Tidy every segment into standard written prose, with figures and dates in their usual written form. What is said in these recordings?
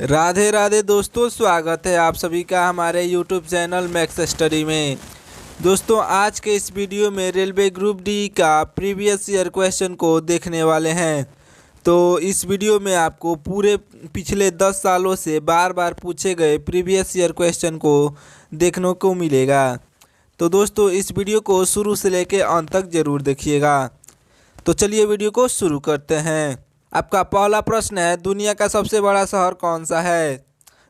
राधे राधे दोस्तों, स्वागत है आप सभी का हमारे YouTube चैनल मैक्स स्टडी में। दोस्तों, आज के इस वीडियो में रेलवे ग्रुप डी का प्रीवियस ईयर क्वेश्चन को देखने वाले हैं। तो इस वीडियो में आपको पूरे पिछले 10 सालों से बार बार पूछे गए प्रीवियस ईयर क्वेश्चन को देखने को मिलेगा। तो दोस्तों, इस वीडियो को शुरू से लेकर अंत तक ज़रूर देखिएगा। तो चलिए वीडियो को शुरू करते हैं। आपका पहला प्रश्न है, दुनिया का सबसे बड़ा शहर कौन सा है?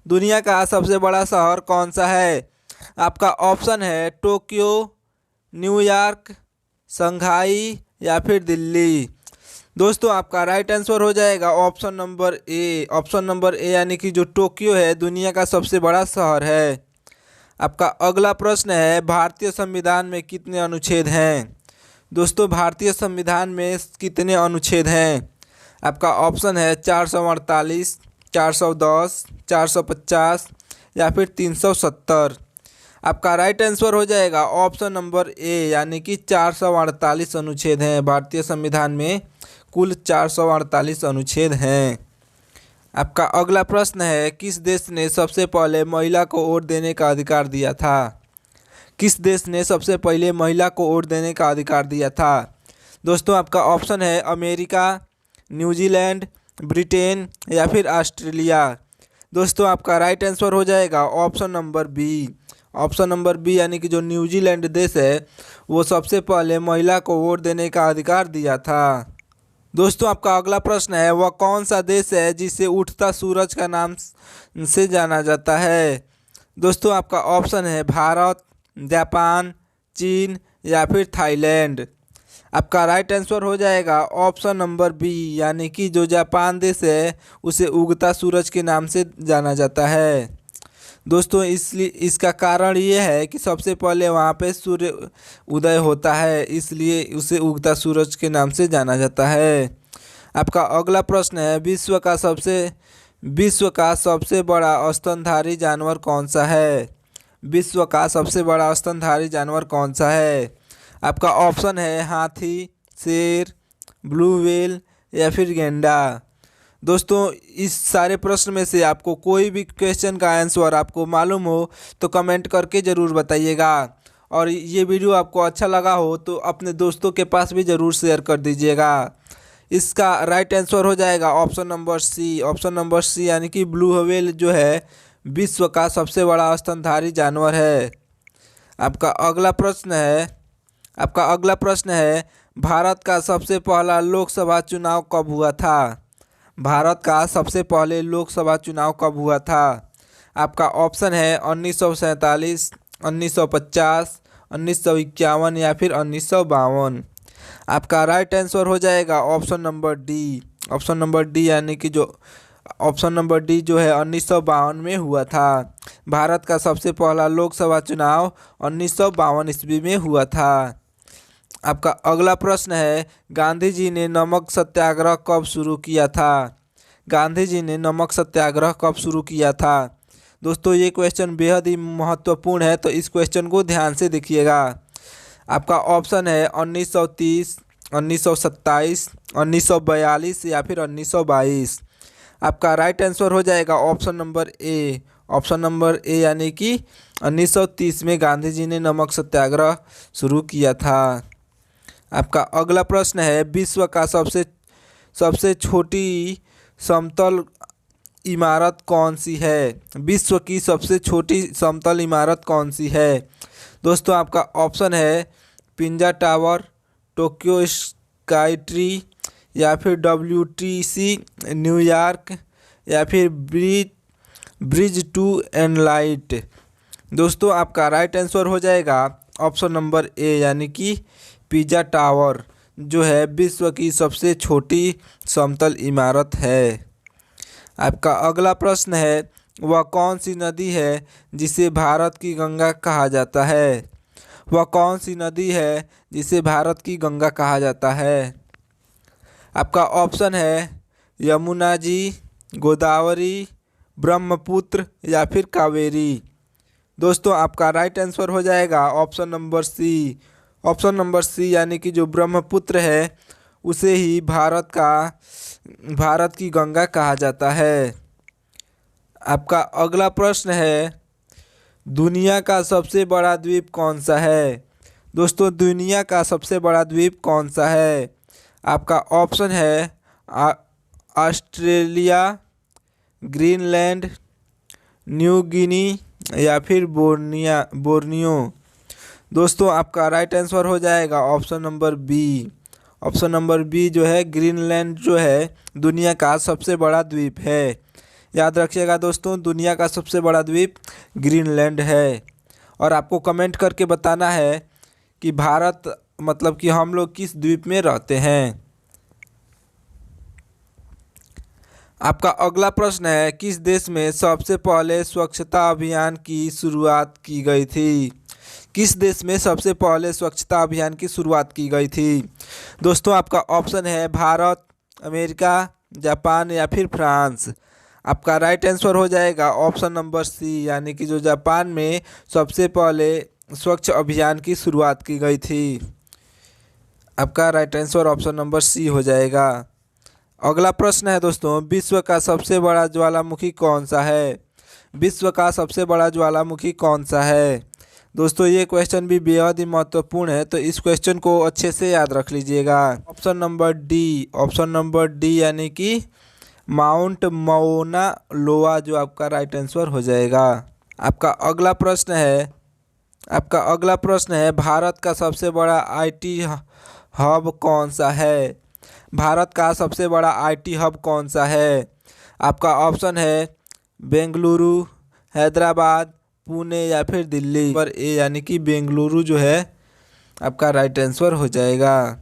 दुनिया का सबसे बड़ा शहर कौन सा है? आपका ऑप्शन है टोक्यो, न्यूयॉर्क, शंघाई या फिर दिल्ली। दोस्तों, आपका राइट आंसर हो जाएगा option number A. Option number A यानी कि जो टोक्यो है दुनिया का सबसे बड़ा शहर है। आपका अगला प्रश्न है, भारतीय संविधान में कितने अनुच्छेद हैं? दोस्तों, भारतीय संविधान में कितने अनुच्छेद हैं? आपका ऑप्शन है 448, 410, 450 या फिर 370। आपका राइट आंसर हो जाएगा ऑप्शन नंबर ए यानी कि 448 अनुच्छेद हैं। भारतीय संविधान में कुल 448 अनुच्छेद हैं। आपका अगला प्रश्न है, किस देश ने सबसे पहले महिला को वोट देने का अधिकार दिया था? किस देश ने सबसे पहले महिला को वोट देने का अधिकार दिया था? दोस्तों, आपका ऑप्शन है अमेरिका, न्यूजीलैंड, ब्रिटेन या फिर ऑस्ट्रेलिया। दोस्तों, आपका राइट आंसर हो जाएगा option number B. Option number B यानी कि जो न्यूजीलैंड देश है वो सबसे पहले महिला को वोट देने का अधिकार दिया था। दोस्तों, आपका अगला प्रश्न है, वह कौन सा देश है जिसे उठता सूरज का नाम से जाना जाता है? दोस्तों, आपका ऑप्शन है भारत, जापान, चीन या फिर थाईलैंड। आपका राइट आंसर हो जाएगा ऑप्शन नंबर बी यानी कि जो जापान देश है उसे उगता सूरज के नाम से जाना जाता है। दोस्तों, इसलिए इसका कारण ये है कि सबसे पहले वहाँ पे सूर्य उदय होता है, इसलिए उसे उगता सूरज के नाम से जाना जाता है। आपका अगला प्रश्न है, विश्व का सबसे बड़ा स्तनधारी जानवर कौन सा है? विश्व का सबसे बड़ा स्तनधारी जानवर कौन सा है? आपका ऑप्शन है हाथी, शेर, ब्लू व्हेल या फिर गेंडा। दोस्तों, इस सारे प्रश्न में से आपको कोई भी क्वेश्चन का आंसर आपको मालूम हो तो कमेंट करके ज़रूर बताइएगा। और ये वीडियो आपको अच्छा लगा हो तो अपने दोस्तों के पास भी ज़रूर शेयर कर दीजिएगा। इसका राइट आंसर हो जाएगा option number C. Option number C यानी कि ब्लू व्हेल जो है विश्व का सबसे बड़ा स्तनधारी जानवर है। आपका अगला प्रश्न है, भारत का सबसे पहला लोकसभा चुनाव कब हुआ था? भारत का सबसे पहले लोकसभा चुनाव कब हुआ था? आपका ऑप्शन है 1947, 1950, 1951 या फिर 1952। आपका राइट आंसर हो जाएगा option number D. Option number D यानी कि जो ऑप्शन नंबर डी जो है 1952 में हुआ था। भारत का सबसे पहला लोकसभा चुनाव 1952 ईस्वी में हुआ था। आपका अगला प्रश्न है, गांधी जी ने नमक सत्याग्रह कब शुरू किया था? गांधी जी ने नमक सत्याग्रह कब शुरू किया था? दोस्तों, ये क्वेश्चन बेहद ही महत्वपूर्ण है, तो इस क्वेश्चन को ध्यान से देखिएगा। आपका ऑप्शन है 1930, 1927, 1942 या फिर 1922। आपका राइट आंसर हो जाएगा option number A. Option number A यानी कि 1930 में गांधी जी ने नमक सत्याग्रह शुरू किया था। आपका अगला प्रश्न है, विश्व का सबसे छोटी समतल इमारत कौन सी है? विश्व की सबसे छोटी समतल इमारत कौन सी है? दोस्तों, आपका ऑप्शन है पिंजा टावर, टोक्यो स्काई ट्री या फिर WTC न्यूयॉर्क या फिर ब्रिज टू एनलाइट। दोस्तों, आपका राइट आंसर हो जाएगा ऑप्शन नंबर ए यानी कि पिज़्ज़ा टावर जो है विश्व की सबसे छोटी समतल इमारत है। आपका अगला प्रश्न है, वह कौन सी नदी है जिसे भारत की गंगा कहा जाता है? वह कौन सी नदी है जिसे भारत की गंगा कहा जाता है? आपका ऑप्शन है यमुना जी, गोदावरी, ब्रह्मपुत्र या फिर कावेरी। दोस्तों, आपका राइट आंसर हो जाएगा option number C. Option number C यानी कि जो ब्रह्मपुत्र है उसे ही भारत की गंगा कहा जाता है। आपका अगला प्रश्न है, दुनिया का सबसे बड़ा द्वीप कौन सा है। दोस्तों, दुनिया का सबसे बड़ा द्वीप कौन सा है। आपका ऑप्शन है ऑस्ट्रेलिया, ग्रीनलैंड, न्यू गिनी या फिर बोर्नियो। दोस्तों, आपका राइट आंसर हो जाएगा option number B. Option number B जो है, ग्रीनलैंड जो है दुनिया का सबसे बड़ा द्वीप है। याद रखिएगा दोस्तों, दुनिया का सबसे बड़ा द्वीप ग्रीनलैंड है। और आपको कमेंट करके बताना है कि भारत मतलब कि हम लोग किस द्वीप में रहते हैं। आपका अगला प्रश्न है, किस देश में सबसे पहले स्वच्छता अभियान की शुरुआत की गई थी। किस देश में सबसे पहले स्वच्छता अभियान की शुरुआत की गई थी। दोस्तों, आपका ऑप्शन है भारत, अमेरिका, जापान या फिर फ्रांस। आपका राइट आंसर हो जाएगा ऑप्शन नंबर सी, यानी कि जो जापान में सबसे पहले स्वच्छ अभियान की शुरुआत की गई थी। आपका right answer option number C हो जाएगा। अगला प्रश्न है दोस्तों, विश्व का सबसे बड़ा ज्वालामुखी कौन सा है। विश्व का सबसे बड़ा ज्वालामुखी कौन सा है। दोस्तों, ये क्वेश्चन भी बेहद ही महत्वपूर्ण है, तो इस क्वेश्चन को अच्छे से याद रख लीजिएगा। Option number D, option number D यानी कि माउंट मौना लोआ जो आपका राइट आंसर हो जाएगा। आपका अगला प्रश्न है, भारत का सबसे बड़ा आईटी हब कौन सा है। भारत का सबसे बड़ा आईटी हब कौन सा है। आपका ऑप्शन है बेंगलुरु, हैदराबाद, पुणे या फिर दिल्ली। पर ए यानी कि बेंगलुरु जो है आपका राइट आंसर हो जाएगा।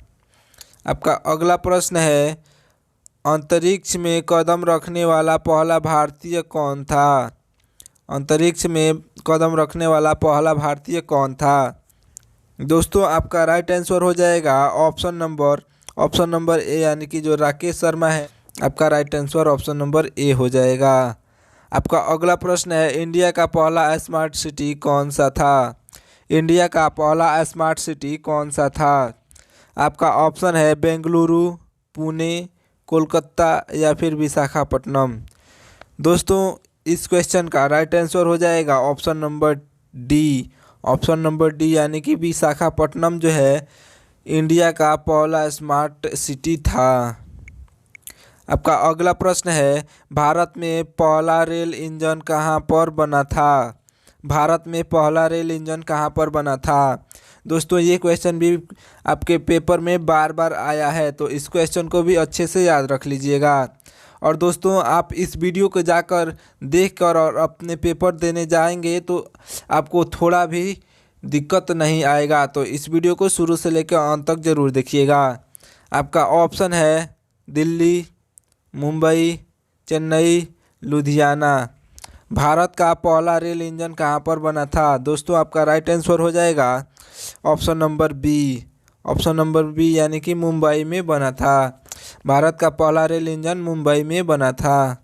आपका अगला प्रश्न है, अंतरिक्ष में कदम रखने वाला पहला भारतीय कौन था। अंतरिक्ष में कदम रखने वाला पहला भारतीय कौन था। दोस्तों, आपका राइट आंसर हो जाएगा ऑप्शन नंबर ए, यानी कि जो राकेश शर्मा है। आपका right answer option number A हो जाएगा। आपका अगला प्रश्न है, इंडिया का पहला स्मार्ट सिटी कौन सा था। इंडिया का पहला स्मार्ट सिटी कौन सा था। आपका ऑप्शन है बेंगलुरु, पुणे, कोलकाता या फिर विशाखापट्टनम। दोस्तों, इस क्वेश्चन का राइट आंसर हो जाएगा option number D. Option number D यानी कि विशाखापट्टनम जो है इंडिया का पहला स्मार्ट सिटी था। आपका अगला प्रश्न है, भारत में पहला रेल इंजन कहाँ पर बना था। भारत में पहला रेल इंजन कहाँ पर बना था। दोस्तों, ये क्वेश्चन भी आपके पेपर में बार बार आया है, तो इस क्वेश्चन को भी अच्छे से याद रख लीजिएगा। और दोस्तों, आप इस वीडियो को जाकर देखकर और अपने पेपर देने जाएंगे तो आपको थोड़ा भी दिक्कत नहीं आएगा, तो इस वीडियो को शुरू से लेकर अंत तक ज़रूर देखिएगा। आपका ऑप्शन है दिल्ली, मुंबई, चेन्नई, लुधियाना। भारत का पहला रेल इंजन कहाँ पर बना था। दोस्तों, आपका राइट आंसर हो जाएगा option number B. Option number B यानी कि मुंबई में बना था। भारत का पहला रेल इंजन मुंबई में बना था।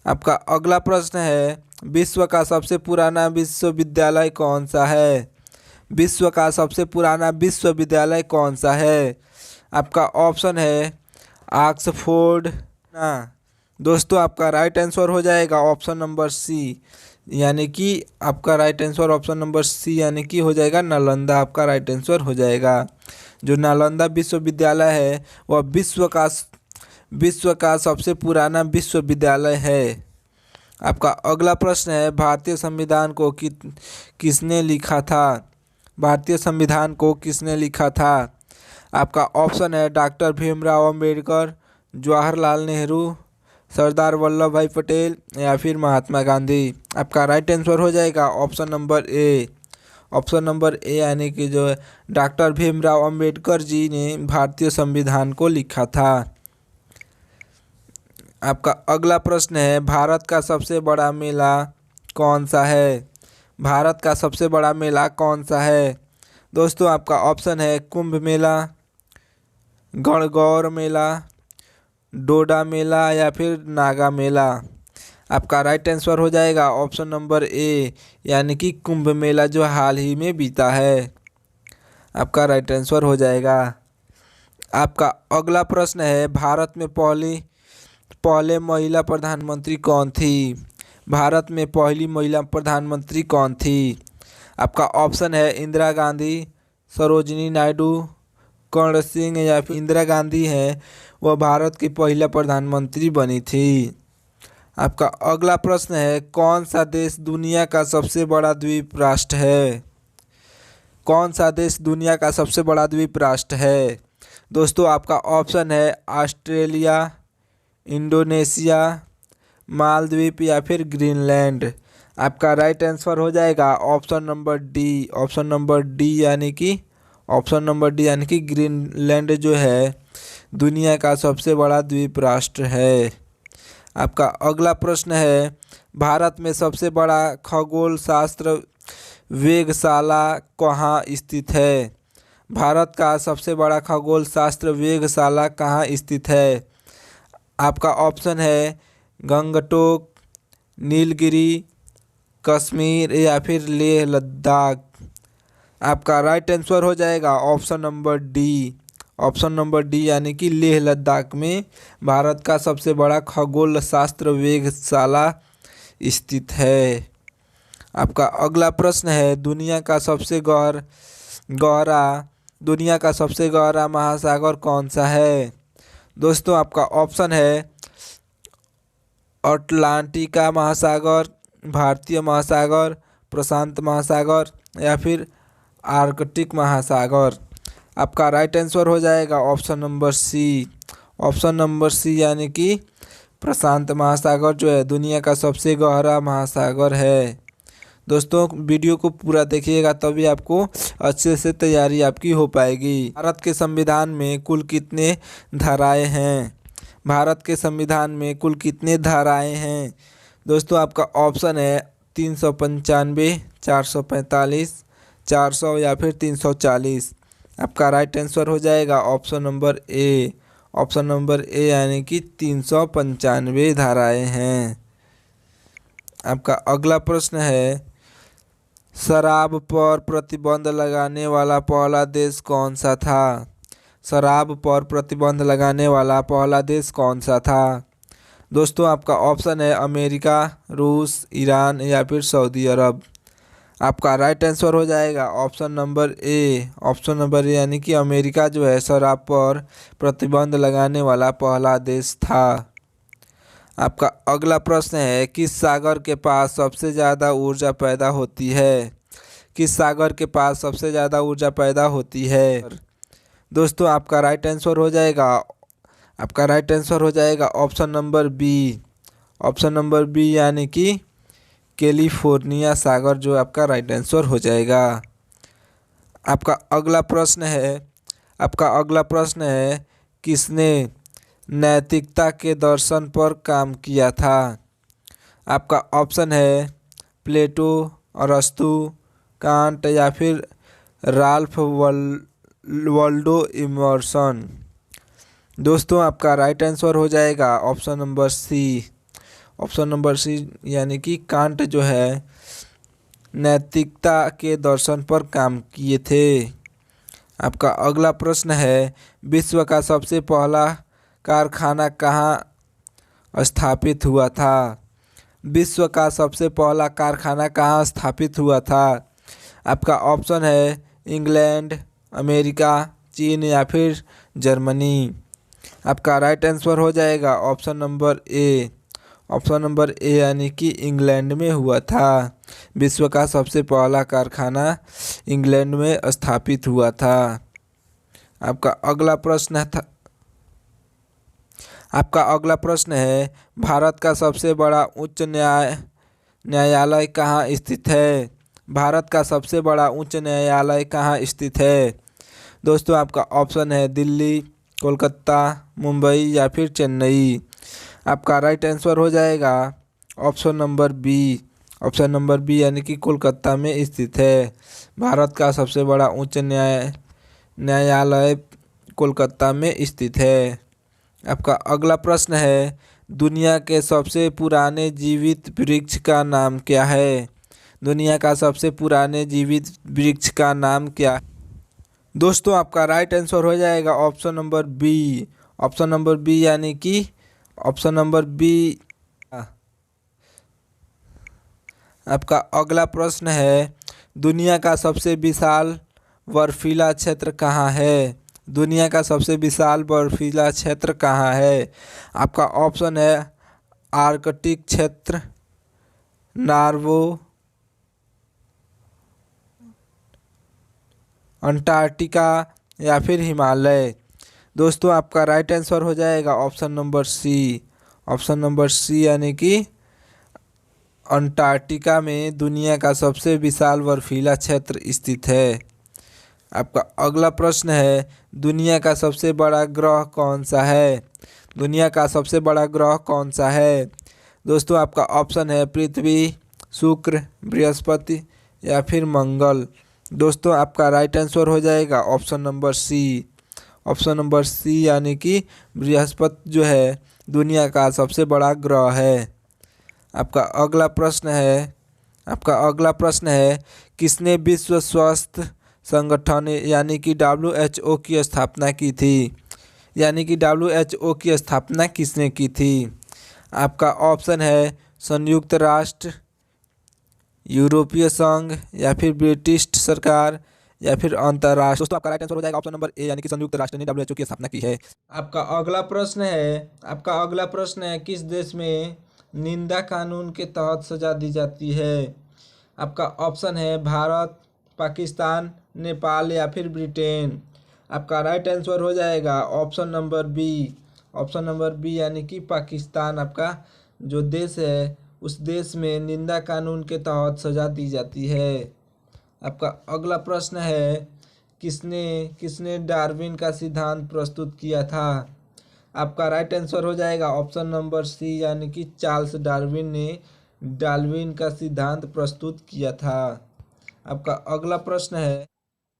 आपका अगला प्रश्न है, विश्व का सबसे पुराना विश्वविद्यालय कौन सा है। विश्व का सबसे पुराना विश्वविद्यालय कौन सा है। आपका ऑप्शन है ऑक्सफोर्ड ना। दोस्तों, आपका राइट आंसर हो जाएगा ऑप्शन नंबर सी, यानी कि आपका right answer option number C यानी कि हो जाएगा नालंदा। आपका राइट आंसर हो जाएगा। जो नालंदा विश्वविद्यालय है वह विश्व का सबसे पुराना विश्वविद्यालय है। आपका अगला प्रश्न है, भारतीय संविधान को किसने लिखा था। भारतीय संविधान को किसने लिखा था। आपका ऑप्शन है डॉक्टर भीमराव अम्बेडकर, जवाहरलाल नेहरू, सरदार वल्लभ भाई पटेल या फिर महात्मा गांधी। आपका राइट आंसर हो जाएगा option number A. Option number A यानी कि जो डॉक्टर भीमराव अम्बेडकर जी ने भारतीय संविधान को लिखा था। आपका अगला प्रश्न है, भारत का सबसे बड़ा मेला कौन सा है। भारत का सबसे बड़ा मेला कौन सा है। दोस्तों, आपका ऑप्शन है कुंभ मेला, गणगौर मेला, डोडा मेला या फिर नागा मेला। आपका राइट आंसर हो जाएगा ऑप्शन नंबर ए, यानी कि कुंभ मेला जो हाल ही में बीता है। आपका राइट आंसर हो जाएगा। आपका अगला प्रश्न है, भारत में पहले महिला प्रधानमंत्री कौन थी। भारत में पहली महिला प्रधानमंत्री कौन थी? आपका ऑप्शन है इंदिरा गांधी, सरोजिनी नायडू, कर्ण सिंह या फिर इंदिरा गांधी हैं वह भारत की पहला प्रधानमंत्री बनी थी। आपका अगला प्रश्न है कौन सा देश दुनिया का सबसे बड़ा द्वीप राष्ट्र है? कौन सा देश दुनिया का सबसे बड़ा द्वीप राष्ट्र है? दोस्तों आपका ऑप्शन है ऑस्ट्रेलिया, इंडोनेशिया, मालदीव या फिर ग्रीनलैंड। आपका राइट आंसर हो जाएगा option number D. Option number D यानी कि ग्रीनलैंड जो है दुनिया का सबसे बड़ा द्वीप राष्ट्र है। आपका अगला प्रश्न है भारत में सबसे बड़ा खगोल शास्त्र वेधशाला कहाँ स्थित है? भारत का सबसे बड़ा खगोल शास्त्र वेधशाला कहाँ स्थित है? आपका ऑप्शन है गंगटोक, नीलगिरी, कश्मीर या फिर लेह लद्दाख। आपका राइट आंसर हो जाएगा option number D. Option number D यानी कि लेह लद्दाख में भारत का सबसे बड़ा खगोल शास्त्र वेधशाला स्थित है। आपका अगला प्रश्न है दुनिया का सबसे गहरा महासागर कौन सा है? दोस्तों आपका ऑप्शन है अटलांटिका महासागर, भारतीय महासागर, प्रशांत महासागर या फिर आर्कटिक महासागर। आपका राइट आंसर हो जाएगा option number C. Option number C यानी कि प्रशांत महासागर जो है दुनिया का सबसे गहरा महासागर है। दोस्तों वीडियो को पूरा देखिएगा तभी आपको अच्छे से तैयारी आपकी हो पाएगी। भारत के संविधान में कुल कितने धाराएं हैं? भारत के संविधान में कुल कितने धाराएं हैं? दोस्तों आपका ऑप्शन है 395, 445, 400 या फिर 340। आपका राइट आंसर हो जाएगा option number A. Option number A यानी कि 395 धाराएं हैं। आपका अगला प्रश्न है शराब पर प्रतिबंध लगाने वाला पहला देश कौन सा था? शराब पर प्रतिबंध लगाने वाला पहला देश कौन सा था? दोस्तों आपका ऑप्शन है अमेरिका, रूस, ईरान या फिर सऊदी अरब। आपका राइट आंसर हो जाएगा option number A. Option number A यानी कि अमेरिका जो है शराब पर प्रतिबंध लगाने वाला पहला देश था। आपका अगला प्रश्न है किस सागर के पास सबसे ज़्यादा ऊर्जा पैदा होती है? किस सागर के पास सबसे ज़्यादा ऊर्जा पैदा होती है? दोस्तों आपका राइट आंसर हो जाएगा option number B. Option number B यानी कि कैलिफोर्निया सागर जो आपका राइट आंसर हो जाएगा। आपका अगला प्रश्न है किसने नैतिकता के दर्शन पर काम किया था? आपका ऑप्शन है प्लेटो, अरस्तु, कांट या फिर राल्फ वाल्डो इमर्सन। दोस्तों आपका राइट आंसर हो जाएगा option number C. Option number C यानी कि कांट जो है नैतिकता के दर्शन पर काम किए थे। आपका अगला प्रश्न है विश्व का सबसे पहला कारखाना कहाँ स्थापित हुआ था? विश्व का सबसे पहला कारखाना कहाँ स्थापित हुआ था? आपका ऑप्शन है इंग्लैंड, अमेरिका, चीन या फिर जर्मनी। आपका राइट आंसर हो जाएगा option number A. Option number A यानी कि इंग्लैंड में हुआ था। विश्व का सबसे पहला कारखाना इंग्लैंड में स्थापित हुआ था। आपका अगला प्रश्न है भारत का सबसे बड़ा उच्च न्यायालय कहाँ स्थित है? भारत का सबसे बड़ा उच्च न्यायालय कहाँ स्थित है? दोस्तों आपका ऑप्शन है दिल्ली, कोलकाता, मुंबई या फिर चेन्नई। आपका राइट आंसर हो जाएगा option number B. Option number B यानी कि कोलकाता में स्थित है। भारत का सबसे बड़ा उच्च न्यायालय कोलकाता में स्थित है। आपका अगला प्रश्न है दुनिया के सबसे पुराने जीवित वृक्ष का नाम क्या है? दुनिया का सबसे पुराने जीवित वृक्ष का नाम क्या है? दोस्तों आपका राइट आंसर हो जाएगा option number B. Option number B यानी कि ऑप्शन नंबर बी आपका अगला प्रश्न है, दुनिया का सबसे विशाल बर्फीला क्षेत्र कहाँ है? दुनिया का सबसे विशाल बर्फीला क्षेत्र कहाँ है? आपका ऑप्शन है आर्कटिक क्षेत्र, नार्वो, अंटार्कटिका या फिर हिमालय। दोस्तों आपका राइट आंसर हो जाएगा option number C. Option number C यानी कि अंटार्कटिका में दुनिया का सबसे विशाल बर्फीला क्षेत्र स्थित है। आपका अगला प्रश्न है, दुनिया का सबसे बड़ा ग्रह कौन सा है? दुनिया का सबसे बड़ा ग्रह कौन सा है? दोस्तों आपका ऑप्शन है पृथ्वी, शुक्र, बृहस्पति या फिर मंगल। दोस्तों आपका राइट आंसर हो जाएगा option number C. Option number C यानी कि बृहस्पति जो है दुनिया का सबसे बड़ा ग्रह है। आपका अगला प्रश्न है किसने विश्व स्वास्थ्य संगठन यानी कि WHO की स्थापना की थी? यानी कि WHO की स्थापना किसने की थी? आपका ऑप्शन है संयुक्त राष्ट्र, यूरोपीय संघ या फिर ब्रिटिश सरकार या फिर अंतर्राष्ट्रीय। दोस्तों आपका राइट आंसर हो जाएगा ऑप्शन नंबर ए यानी कि संयुक्त राष्ट्र ने WHO की स्थापना की है। आपका अगला प्रश्न है किस देश में निंदा कानून के तहत सजा दी जाती है? आपका ऑप्शन है भारत, पाकिस्तान, नेपाल या फिर ब्रिटेन। आपका राइट आंसर हो जाएगा option number B. Option number B यानी कि पाकिस्तान। आपका जो देश है उस देश में निंदा कानून के तहत सजा दी जाती है। आपका अगला प्रश्न है किसने किसने डार्विन का सिद्धांत प्रस्तुत किया था? आपका राइट आंसर हो जाएगा ऑप्शन नंबर सी यानी कि चार्ल्स डार्विन ने डार्विन का सिद्धांत प्रस्तुत किया था। आपका अगला प्रश्न है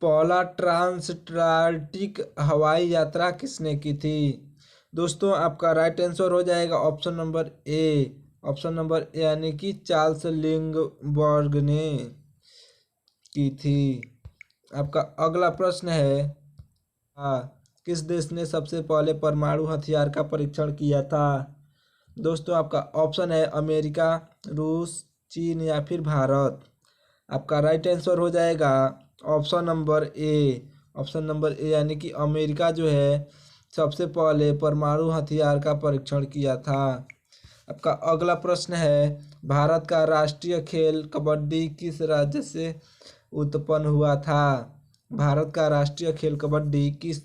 पहला ट्रांसअंटार्कटिक हवाई यात्रा किसने की थी? दोस्तों आपका राइट आंसर हो जाएगा option number A. Option number A यानी कि चार्ल्स लिंडबर्ग ने की थी। आपका अगला प्रश्न है किस देश ने सबसे पहले परमाणु हथियार का परीक्षण किया था? दोस्तों आपका ऑप्शन है अमेरिका, रूस, चीन या फिर भारत। आपका राइट आंसर हो जाएगा option number A. Option number A यानी कि अमेरिका जो है सबसे पहले परमाणु हथियार का परीक्षण किया था। आपका अगला प्रश्न है भारत का राष्ट्रीय खेल कबड्डी किस राज्य से उत्पन्न हुआ था? भारत का राष्ट्रीय खेल कबड्डी किस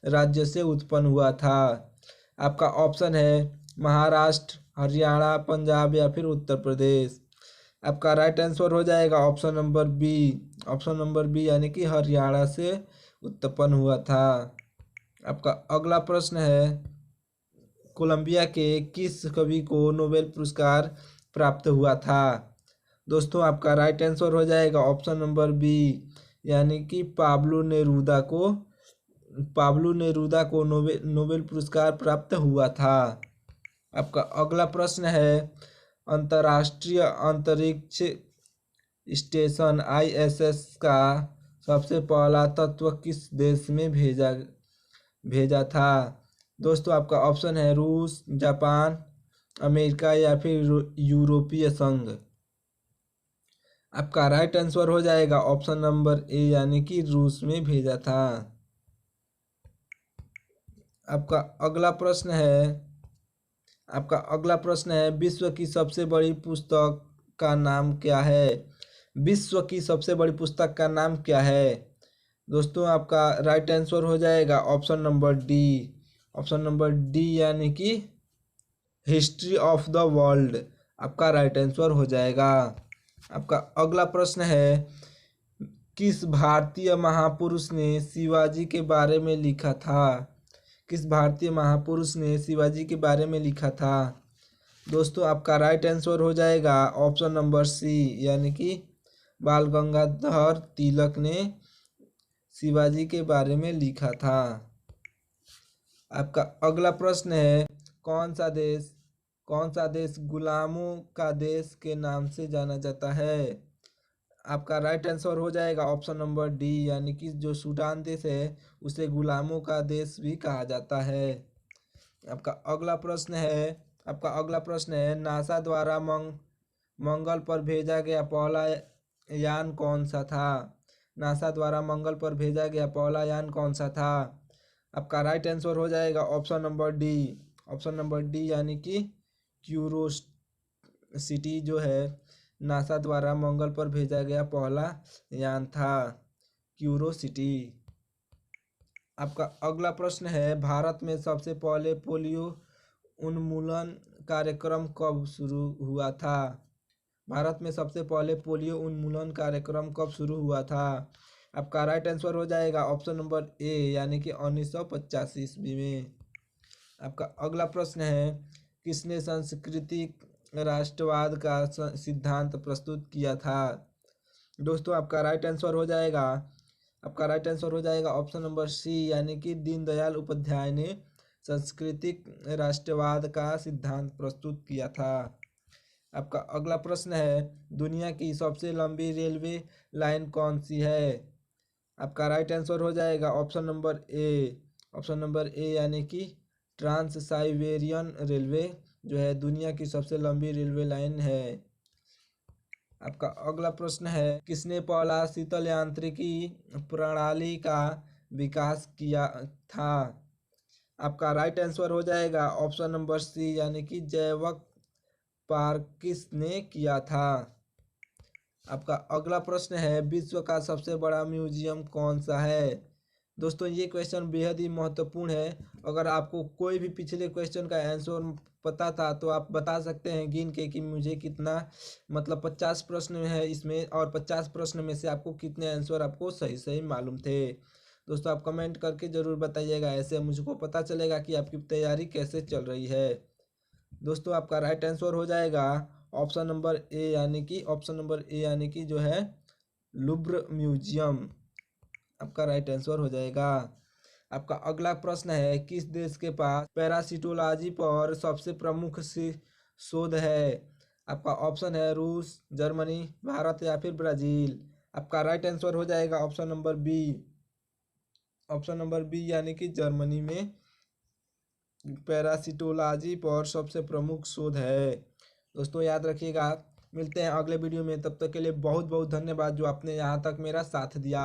राज्य से उत्पन्न हुआ था? आपका ऑप्शन है महाराष्ट्र, हरियाणा, पंजाब या फिर उत्तर प्रदेश। आपका राइट आंसर हो जाएगा option number B. Option number B यानी कि हरियाणा से उत्पन्न हुआ था। आपका अगला प्रश्न है कोलंबिया के किस कवि को नोबेल पुरस्कार प्राप्त हुआ था? दोस्तों आपका राइट आंसर हो जाएगा ऑप्शन नंबर बी यानी कि पाब्लो नेरूदा को नोबेल पुरस्कार प्राप्त हुआ था। आपका अगला प्रश्न है अंतर्राष्ट्रीय अंतरिक्ष स्टेशन ISS का सबसे पहला तत्व किस देश में भेजा था? दोस्तों आपका ऑप्शन है रूस, जापान, अमेरिका या फिर यूरोपीय संघ। आपका राइट आंसर हो जाएगा ऑप्शन नंबर ए यानी कि रूस में भेजा था। आपका अगला प्रश्न है विश्व की सबसे बड़ी पुस्तक का नाम क्या है? विश्व की सबसे बड़ी पुस्तक का नाम क्या है? दोस्तों आपका राइट आंसर हो जाएगा option number D. Option number D यानी कि हिस्ट्री ऑफ द वर्ल्ड। आपका राइट आंसर हो जाएगा। आपका अगला प्रश्न है किस भारतीय महापुरुष ने शिवाजी के बारे में लिखा था? किस भारतीय महापुरुष ने शिवाजी के बारे में लिखा था? दोस्तों आपका राइट आंसर हो जाएगा ऑप्शन नंबर सी यानी कि बाल गंगाधर तिलक ने शिवाजी के बारे में लिखा था। आपका अगला प्रश्न है कौन सा देश गुलामों का देश के नाम से जाना जाता है? आपका राइट आंसर हो जाएगा ऑप्शन नंबर डी यानी कि जो सूडान देश है उसे गुलामों का देश भी कहा जाता है। आपका अगला प्रश्न है नासा द्वारा मंगल पर भेजा गया पहला यान कौन सा था? नासा द्वारा मंगल पर भेजा गया पहला यान कौन सा था? आपका राइट आंसर हो जाएगा option number D. Option number D यानी कि क्यूरोसिटी जो है नासा द्वारा मंगल पर भेजा गया पहला यान था, क्यूरोसिटी। आपका अगला प्रश्न है, भारत में सबसे पहले पोलियो उन्मूलन कार्यक्रम कब शुरू हुआ था? भारत में सबसे पहले पोलियो उन्मूलन कार्यक्रम कब शुरू हुआ था? आपका राइट आंसर हो जाएगा ऑप्शन नंबर ए यानी कि 1985 ईस्वी में। आपका अगला प्रश्न है, किसने सांस्कृतिक राष्ट्रवाद का सिद्धांत प्रस्तुत किया था? दोस्तों आपका राइट आंसर हो जाएगा ऑप्शन नंबर सी यानी कि दीनदयाल उपाध्याय ने सांस्कृतिक राष्ट्रवाद का सिद्धांत प्रस्तुत किया था। आपका अगला प्रश्न है, दुनिया की सबसे लंबी रेलवे लाइन कौन सी है? आपका राइट आंसर हो जाएगा ऑप्शन नंबर ए यानी कि ट्रांस साइबेरियन रेलवे जो है दुनिया की सबसे लंबी रेलवे लाइन है। आपका अगला प्रश्न है, किसने पहला शीतल यांत्रिकी प्रणाली का विकास किया था? आपका राइट आंसर हो जाएगा ऑप्शन नंबर सी यानी कि जैवक पार्किस ने किया था। आपका अगला प्रश्न है, विश्व का सबसे बड़ा म्यूजियम कौन सा है? दोस्तों ये क्वेश्चन बेहद ही महत्वपूर्ण है। अगर आपको कोई भी पिछले क्वेश्चन का आंसर पता था तो आप बता सकते हैं गिन के कि मुझे कितना, मतलब 50 प्रश्न है इसमें और 50 प्रश्न में से आपको कितने आंसर आपको सही मालूम थे। दोस्तों आप कमेंट करके ज़रूर बताइएगा, ऐसे मुझको पता चलेगा कि आपकी तैयारी कैसे चल रही है। दोस्तों आपका राइट आंसर हो जाएगा ऑप्शन नंबर ए यानी कि जो है लुव्र म्यूजियम। आपका राइट आंसर हो जाएगा। आपका अगला प्रश्न है, किस देश के पास पैरासिटोलॉजी पर सबसे प्रमुख शोध है? आपका ऑप्शन है रूस, जर्मनी, भारत या फिर ब्राज़ील। आपका राइट आंसर हो जाएगा ऑप्शन नंबर बी यानी कि जर्मनी में पैरासिटोलॉजी पर सबसे प्रमुख शोध है। दोस्तों याद रखिएगा, मिलते हैं अगले वीडियो में, तब तक के लिए बहुत बहुत धन्यवाद जो आपने यहाँ तक मेरा साथ दिया।